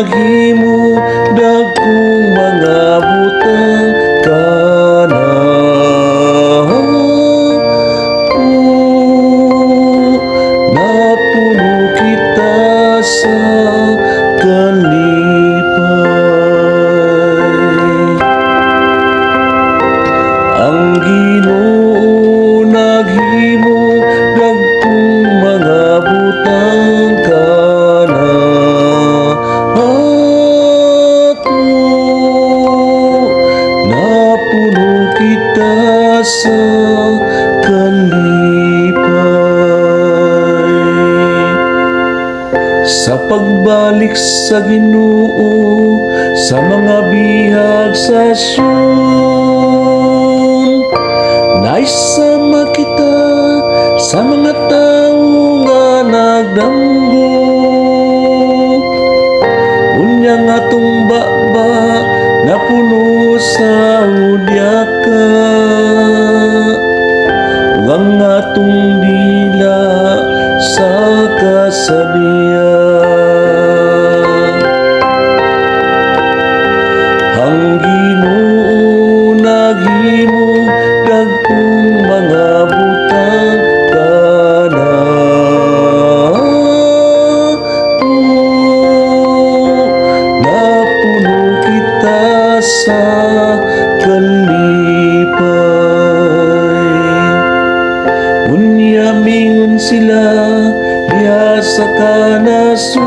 naghimo dagkong mga butang kana. Napuno kita sa kalipay. Ang Ginoo naghimo dagkong mga butang kana. Napuno kita sa kalipay. Sa pagbalik sa Ginoo sa mga bihag sa Sion, naisama kita sa mga tao nga nagdanggo. Unya nga tumbaba napuno sa udyaka, ang atong dila sa kasabian. Ang Ginoo naghimo dagkong mga butang kana. Napuno kita sa kalipay. Unya mingon sila diha sa kanasuran.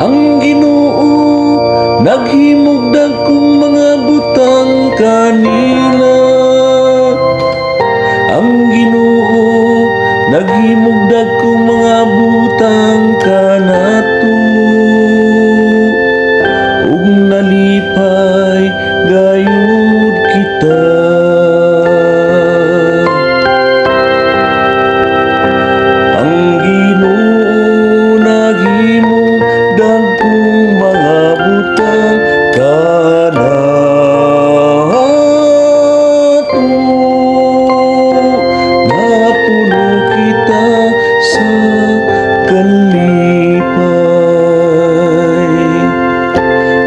Ang Ginoo naghimog dagkong mga butang kanila. Ang Ginoo naghimog dagkong mga butang kanato. Ug nalipay gayud kita. Ang Ginoo naghimo dagkong mga butang kana. Napuno kita sa kalipay.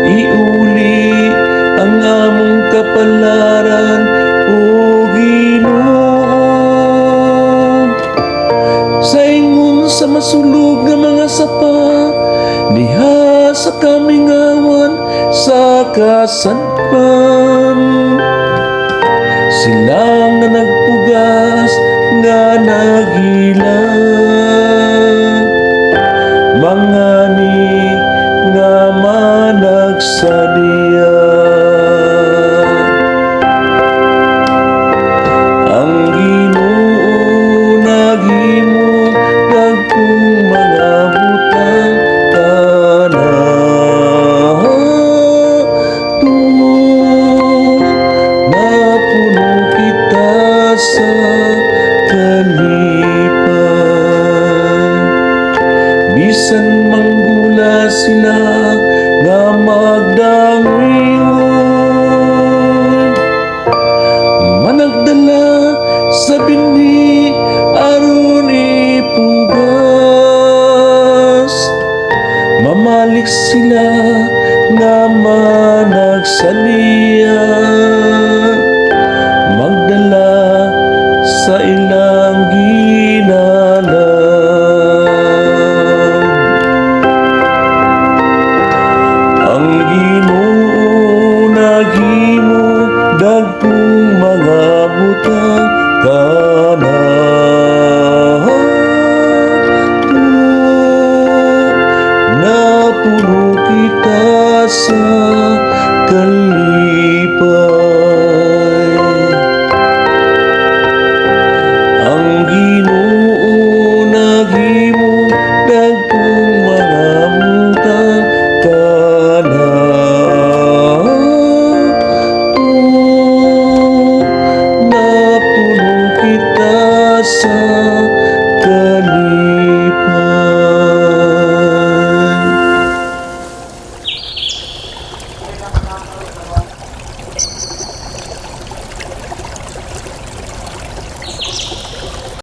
Iuli ang among kapalaran, O Ginoo, sa ingon sa masulog nga mga sapa, diha sa kamingawan sa kasadpan. Sila nga nagpugas nga nagila, mangani nga managsadya. Ang Ginoo naghimo dagkong mga butang kana. Napuno kita sa kalipay. Bisan manggula sila nga magdangingon, managdala sa binhi aron ipugas. Mamalik sila nga managsadya, magdala sa ilang ginalang. Ang Ginoo naghimo dagkong mga butang kana. Napuno kita sa